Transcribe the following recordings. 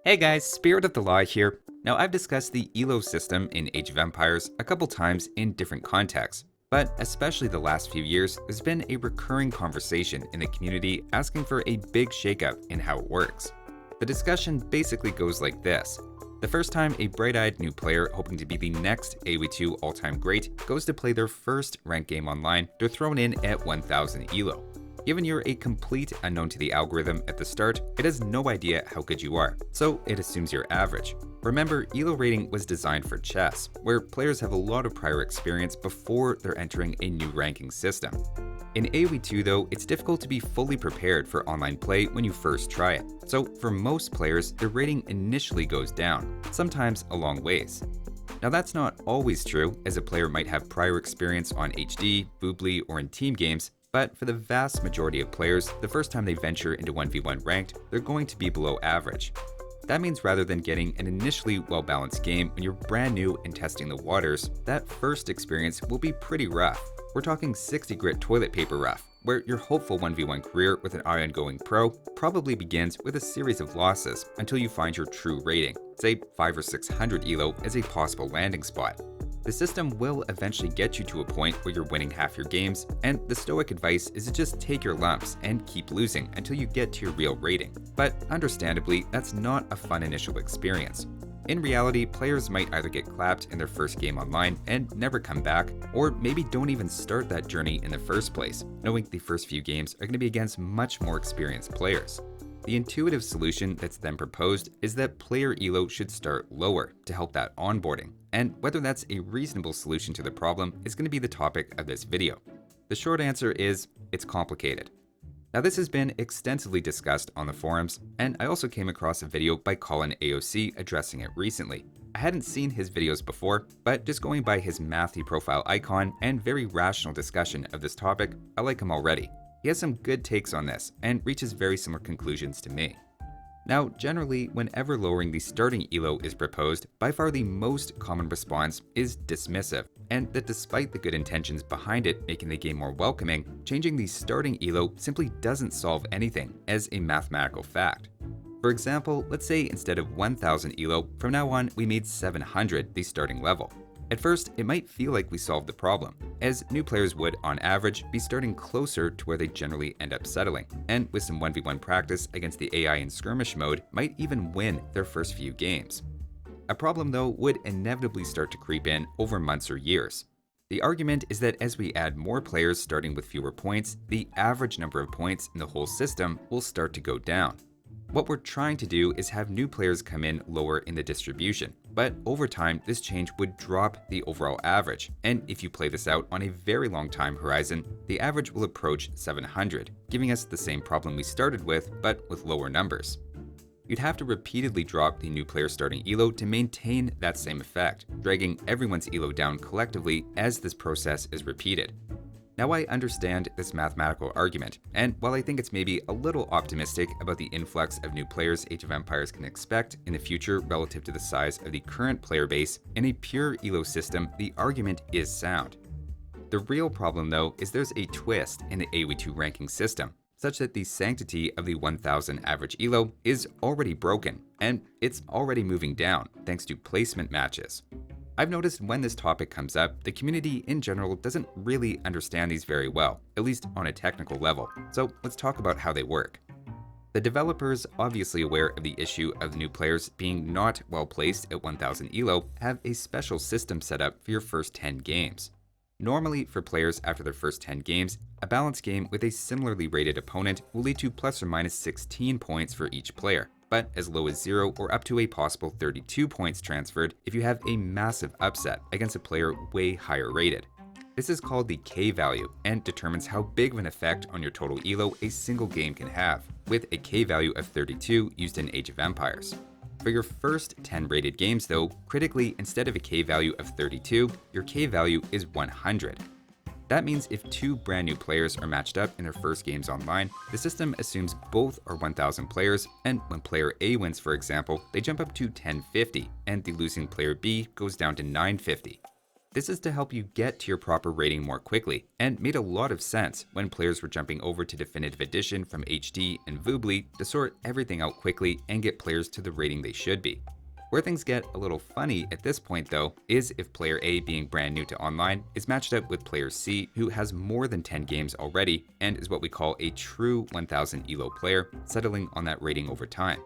Hey guys, Spirit of the Law here. Now, I've discussed the ELO system in Age of Empires a couple times in different contexts, but especially the last few years, there's been a recurring conversation in the community asking for a big shakeup in how it works. The discussion basically goes like this. The first time a bright-eyed new player hoping to be the next AoE2 all-time great goes to play their first ranked game online, they're thrown in at 1000 ELO. Given you're a complete unknown to the algorithm at the start, it has no idea how good you are, so it assumes you're average. Remember, ELO rating was designed for chess, where players have a lot of prior experience before they're entering a new ranking system. In AoE2 though, it's difficult to be fully prepared for online play when you first try it, so for most players, their rating initially goes down, sometimes a long ways. Now that's not always true, as a player might have prior experience on HD, Boobly, or in team games, but for the vast majority of players, the first time they venture into 1v1 ranked, they're going to be below average. That means rather than getting an initially well-balanced game when you're brand new and testing the waters, that first experience will be pretty rough. We're talking 60 grit toilet paper rough, where your hopeful 1v1 career with an eye on going pro probably begins with a series of losses until you find your true rating, say 500 or 600 ELO as a possible landing spot. The system will eventually get you to a point where you're winning half your games, and the stoic advice is to just take your lumps and keep losing until you get to your real rating. But understandably, that's not a fun initial experience. In reality, players might either get clapped in their first game online and never come back, or maybe don't even start that journey in the first place, knowing the first few games are going to be against much more experienced players. The intuitive solution that's then proposed is that player ELO should start lower to help that onboarding, and whether that's a reasonable solution to the problem is going to be the topic of this video. The short answer is, it's complicated. Now this has been extensively discussed on the forums, and I also came across a video by Colin AOC addressing it recently. I hadn't seen his videos before, but just going by his mathy profile icon and very rational discussion of this topic, I like him already. He has some good takes on this and reaches very similar conclusions to me. Now, generally, whenever lowering the starting ELO is proposed, by far the most common response is dismissive, and that despite the good intentions behind it making the game more welcoming, changing the starting ELO simply doesn't solve anything as a mathematical fact. For example, let's say instead of 1000 ELO, from now on we made 700 the starting level. At first, it might feel like we solved the problem, as new players would, on average, be starting closer to where they generally end up settling, and with some 1v1 practice against the AI in skirmish mode, might even win their first few games. A problem though would inevitably start to creep in over months or years. The argument is that as we add more players starting with fewer points, the average number of points in the whole system will start to go down. What we're trying to do is have new players come in lower in the distribution, but over time this change would drop the overall average, and if you play this out on a very long time horizon, the average will approach 700, giving us the same problem we started with, but with lower numbers. You'd have to repeatedly drop the new player starting ELO to maintain that same effect, dragging everyone's ELO down collectively as this process is repeated. Now I understand this mathematical argument, and while I think it's maybe a little optimistic about the influx of new players Age of Empires can expect in the future relative to the size of the current player base, in a pure ELO system, the argument is sound. The real problem though is there's a twist in the AoE2 ranking system, such that the sanctity of the 1000 average ELO is already broken, and it's already moving down thanks to placement matches. I've noticed when this topic comes up, the community in general doesn't really understand these very well, at least on a technical level, so let's talk about how they work. The developers, obviously aware of the issue of the new players being not well placed at 1000 ELO, have a special system set up for your first 10 games. Normally, for players after their first 10 games, a balanced game with a similarly rated opponent will lead to plus or minus 16 points for each player, but as low as 0 or up to a possible 32 points transferred if you have a massive upset against a player way higher rated. This is called the K value and determines how big of an effect on your total ELO a single game can have, with a K value of 32 used in Age of Empires. For your first 10 rated games though, critically, instead of a K value of 32, your K value is 100. That means if two brand new players are matched up in their first games online, the system assumes both are 1000 players, and when player A wins, for example, they jump up to 1050, and the losing player B goes down to 950. This is to help you get to your proper rating more quickly, and made a lot of sense when players were jumping over to Definitive Edition from HD and Voobly to sort everything out quickly and get players to the rating they should be. Where things get a little funny at this point though, is if player A, being brand new to online, is matched up with player C, who has more than 10 games already and is what we call a true 1000 ELO player, settling on that rating over time.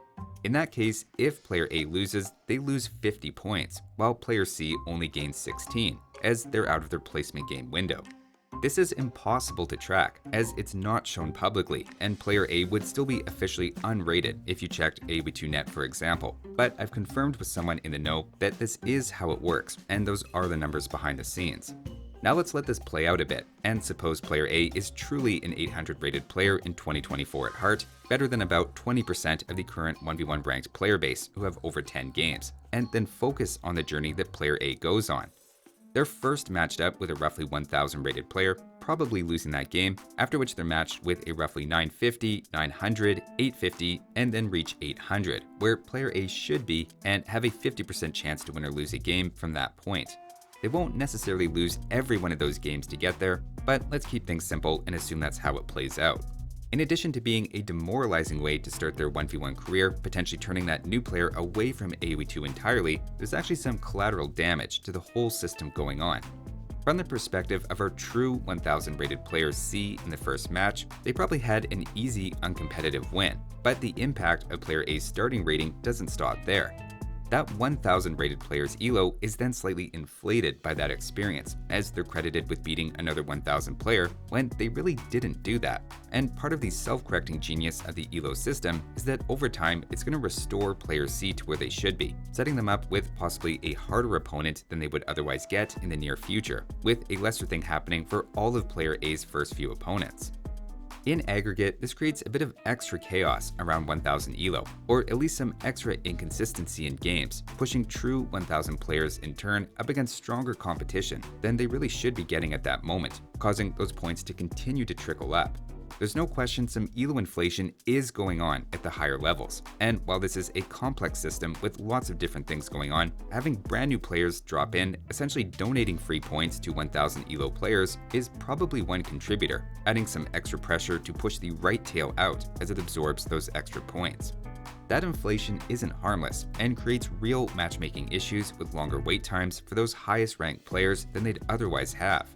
In that case, if player A loses, they lose 50 points, while player C only gains 16, as they're out of their placement game window. This is impossible to track, as it's not shown publicly, and player A would still be officially unrated if you checked AoE2.net, for example. But I've confirmed with someone in the know that this is how it works, and those are the numbers behind the scenes. Now let's let this play out a bit, and suppose player A is truly an 800 rated player in 2024 at heart, better than about 20% of the current 1v1 ranked player base who have over 10 games, and then focus on the journey that player A goes on. They're first matched up with a roughly 1000 rated player, probably losing that game, after which they're matched with a roughly 950, 900, 850, and then reach 800, where player A should be, and have a 50% chance to win or lose a game from that point. They won't necessarily lose every one of those games to get there, but let's keep things simple and assume that's how it plays out. In addition to being a demoralizing way to start their 1v1 career, potentially turning that new player away from AoE2 entirely, there's actually some collateral damage to the whole system going on. From the perspective of our true 1000 rated player C in the first match, they probably had an easy, uncompetitive win, but the impact of player A's starting rating doesn't stop there. That 1000 rated player's ELO is then slightly inflated by that experience, as they're credited with beating another 1000 player when they really didn't do that. And part of the self-correcting genius of the ELO system is that over time it's going to restore player C to where they should be, setting them up with possibly a harder opponent than they would otherwise get in the near future, with a lesser thing happening for all of player A's first few opponents. In aggregate, this creates a bit of extra chaos around 1000 ELO, or at least some extra inconsistency in games, pushing true 1000 players in turn up against stronger competition than they really should be getting at that moment, causing those points to continue to trickle up. There's no question some ELO inflation is going on at the higher levels, and while this is a complex system with lots of different things going on, having brand new players drop in, essentially donating free points to 1000 ELO players, is probably one contributor, adding some extra pressure to push the right tail out as it absorbs those extra points. That inflation isn't harmless and creates real matchmaking issues with longer wait times for those highest ranked players than they'd otherwise have.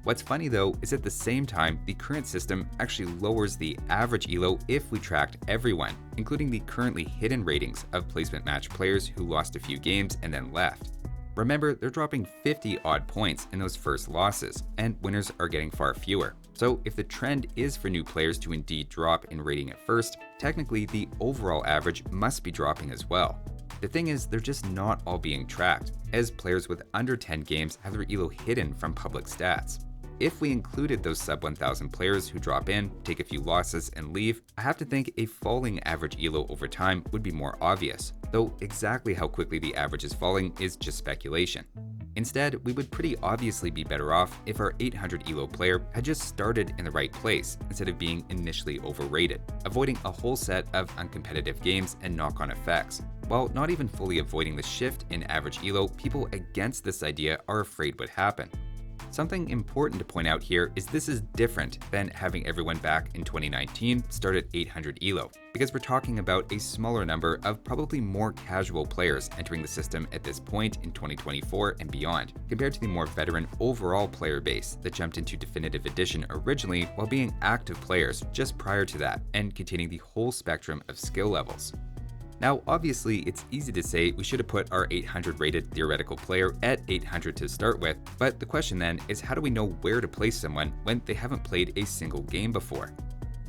What's funny though is at the same time, the current system actually lowers the average ELO if we tracked everyone, including the currently hidden ratings of placement match players who lost a few games and then left. Remember, they're dropping 50 odd points in those first losses, and winners are getting far fewer. So if the trend is for new players to indeed drop in rating at first, technically the overall average must be dropping as well. The thing is, they're just not all being tracked, as players with under 10 games have their ELO hidden from public stats. If we included those sub 1000 players who drop in, take a few losses, and leave, I have to think a falling average ELO over time would be more obvious, though exactly how quickly the average is falling is just speculation. Instead, we would pretty obviously be better off if our 800 ELO player had just started in the right place instead of being initially overrated, avoiding a whole set of uncompetitive games and knock-on effects, while not even fully avoiding the shift in average ELO people against this idea are afraid would happen. Something important to point out here is this is different than having everyone back in 2019 start at 800 ELO, because we're talking about a smaller number of probably more casual players entering the system at this point in 2024 and beyond, compared to the more veteran overall player base that jumped into Definitive Edition originally while being active players just prior to that and containing the whole spectrum of skill levels. Now, obviously, it's easy to say we should have put our 800 rated theoretical player at 800 to start with, but the question then is how do we know where to place someone when they haven't played a single game before?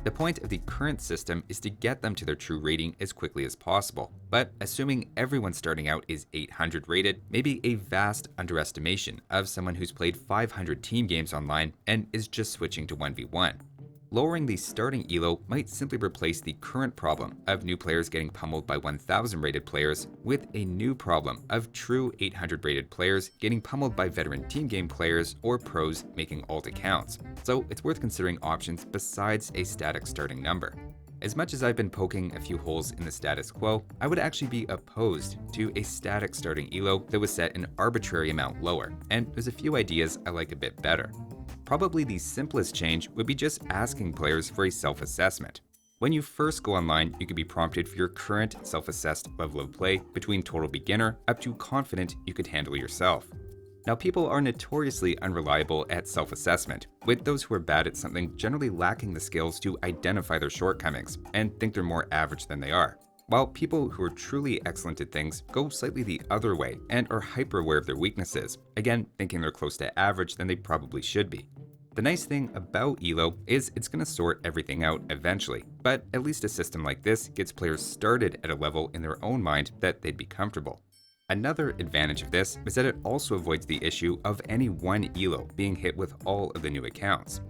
The point of the current system is to get them to their true rating as quickly as possible, but assuming everyone starting out is 800 rated may be a vast underestimation of someone who's played 500 team games online and is just switching to 1v1. Lowering the starting ELO might simply replace the current problem of new players getting pummeled by 1000 rated players with a new problem of true 800 rated players getting pummeled by veteran team game players or pros making alt accounts. So it's worth considering options besides a static starting number. As much as I've been poking a few holes in the status quo, I would actually be opposed to a static starting elo that was set an arbitrary amount lower, and there's a few ideas I like a bit better. Probably the simplest change would be just asking players for a self-assessment. When you first go online, you can be prompted for your current self-assessed level of play between total beginner up to confident you could handle yourself. Now, people are notoriously unreliable at self-assessment, with those who are bad at something generally lacking the skills to identify their shortcomings and think they're more average than they are, while people who are truly excellent at things go slightly the other way and are hyper-aware of their weaknesses, again thinking they're close to average than they probably should be. The nice thing about ELO is it's going to sort everything out eventually, but at least a system like this gets players started at a level in their own mind that they'd be comfortable. Another advantage of this is that it also avoids the issue of any one ELO being hit with all of the new accounts.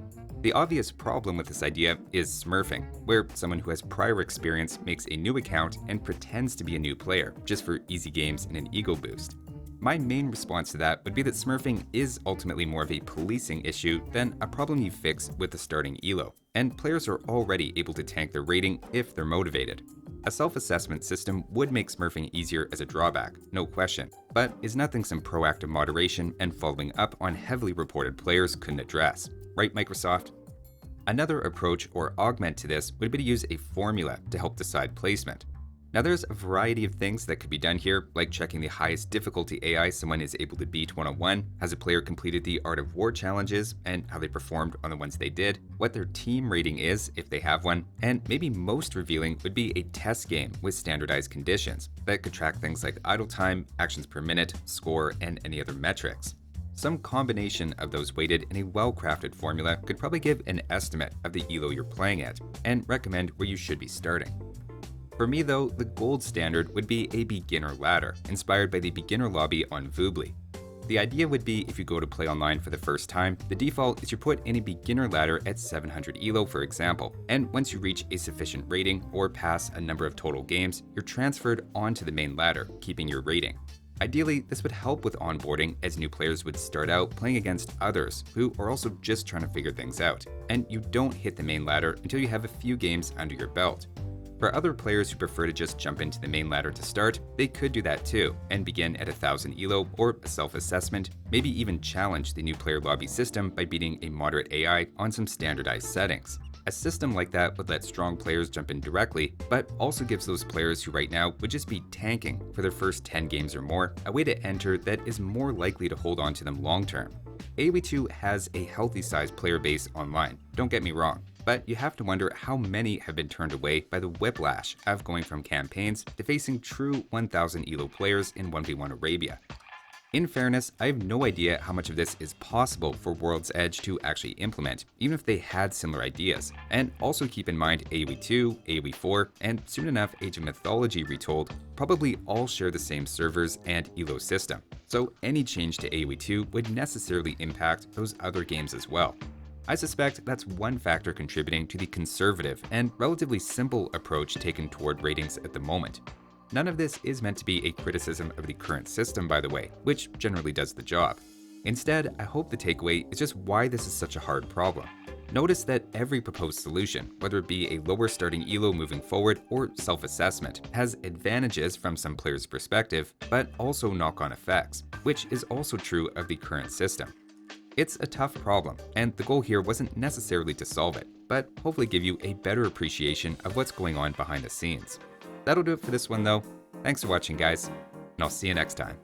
The obvious problem with this idea is smurfing, where someone who has prior experience makes a new account and pretends to be a new player, just for easy games and an ego boost. My main response to that would be that smurfing is ultimately more of a policing issue than a problem you fix with the starting ELO, and players are already able to tank their rating if they're motivated. A self-assessment system would make smurfing easier as a drawback, no question, but is nothing some proactive moderation and following up on heavily reported players couldn't address. Right, Microsoft? Another approach or augment to this would be to use a formula to help decide placement. Now, there's a variety of things that could be done here, like checking the highest difficulty AI someone is able to beat one-on-one, has a player completed the Art of War challenges, and how they performed on the ones they did, what their team rating is if they have one, and maybe most revealing would be a test game with standardized conditions that could track things like idle time, actions per minute, score, and any other metrics. Some combination of those weighted in a well-crafted formula could probably give an estimate of the ELO you're playing at, and recommend where you should be starting. For me though, the gold standard would be a beginner ladder, inspired by the beginner lobby on Voobly. The idea would be if you go to play online for the first time, the default is you put in a beginner ladder at 700 ELO for example, and once you reach a sufficient rating or pass a number of total games, you're transferred onto the main ladder, keeping your rating. Ideally, this would help with onboarding as new players would start out playing against others who are also just trying to figure things out, and you don't hit the main ladder until you have a few games under your belt. For other players who prefer to just jump into the main ladder to start, they could do that too, and begin at 1000 ELO or a self-assessment, maybe even challenge the new player lobby system by beating a moderate AI on some standardized settings. A system like that would let strong players jump in directly, but also gives those players who right now would just be tanking for their first 10 games or more a way to enter that is more likely to hold on to them long term. AoE2 has a healthy sized player base online, don't get me wrong, but you have to wonder how many have been turned away by the whiplash of going from campaigns to facing true 1000 ELO players in 1v1 Arabia. In fairness, I have no idea how much of this is possible for World's Edge to actually implement, even if they had similar ideas. And also keep in mind AoE2, AoE4, and soon enough Age of Mythology Retold probably all share the same servers and ELO system, so any change to AoE2 would necessarily impact those other games as well. I suspect that's one factor contributing to the conservative and relatively simple approach taken toward ratings at the moment. None of this is meant to be a criticism of the current system, by the way, which generally does the job. Instead, I hope the takeaway is just why this is such a hard problem. Notice that every proposed solution, whether it be a lower starting ELO moving forward or self-assessment, has advantages from some players' perspective, but also knock-on effects, which is also true of the current system. It's a tough problem, and the goal here wasn't necessarily to solve it, but hopefully give you a better appreciation of what's going on behind the scenes. That'll do it for this one though. Thanks for watching guys, and I'll see you next time.